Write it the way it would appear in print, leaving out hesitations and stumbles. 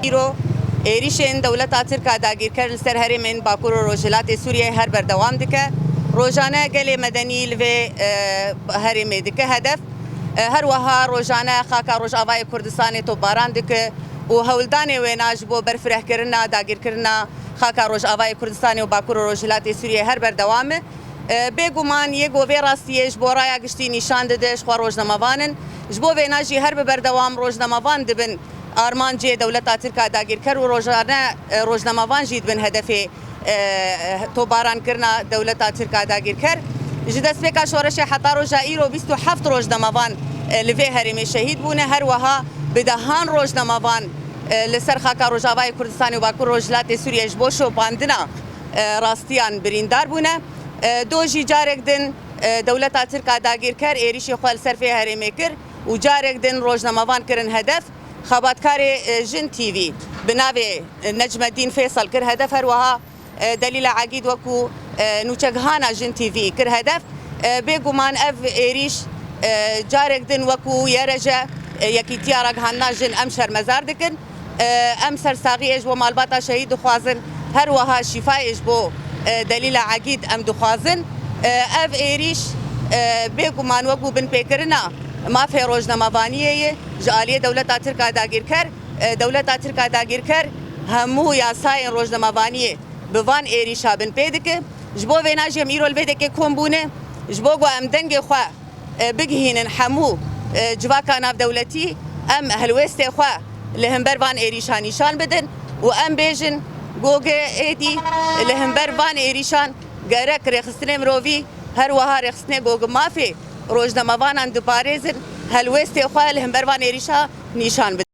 ایرو ایریشن دولت ترکا داگیر کرد لسر هرمین باکور و روجلات سوریه هر بردوام دکه روزانه گل مدنی لوی هرمی دکه هدف هر وها روزانه خاکا روز آوای کردستان تو باران دکه و هولدان و ناج بو برفره کرنا داگیر کرنا خاکا روز آوای کردستان و باکور و روجلات سوریه هر بردوامه بگومان یک و راستیش بورای گشتی نشان دادش خو روزنامه‌وانن جبو و ناجی هر بردوام روزنامه‌وان دبن آرمان جه دولت ترکا داگیر کرد و روزنامه‌وان جید بن هدف تو باران کرنا دولت ترکا داگیر کرد جدست بکا شورش حتی روزا ایرو 27 روزنامه‌وان لوی هرمی شهید بونه هر وها بدهان روزنامه‌وان لسر خاکا روزاوای کردستان و باکور روجلات سوریه جبو شو باندنا راستیان بریندار بونه دو جی جارک دن دولت ترکا داگیر کرد ایریش خوال سرفی هرمی کرد و جارک دن روزنامه‌وان کرن هدف خباتکار جن تي في بناوي نجم الدين فيصل كر هدف هروها دليل عقيد وكو نوچگهانا جن تي في كر هدف بيگومان اف ايريش جارك دن وكو يرجا يكي تيارك هانا جن امشر مزار دكن امسر ساغي اج ومالباتا شهيد خوازن هروها شفاء اج بو دليل عقيد ام دخوازن اف ايريش بيگومان وكو بن بيكرنا ما في روزنامه‌وانیه جالیه دولت ترکا داگیر کرد دولت ترکا داگیر کرد همو یاسای روزنامه‌وانی بوان ایریشا بن پیدکه جبو وناجم ایرول بدکه کومبونه جبو گو ام دنگ خو بگهینن همو جواکا ناف دولتی ام هلوست خو لهمبر وان ایریشا نشان بدن و ام بیجن گوگه ایدی لهمبر وان ایریشان گرک رخصتنه مروی هر وها رخصتنه گوگ مافی روزنامه‌وانان دوپارێزن هەلوێستی خوای لە هەمبەروان ێریشا نیشان بدەن.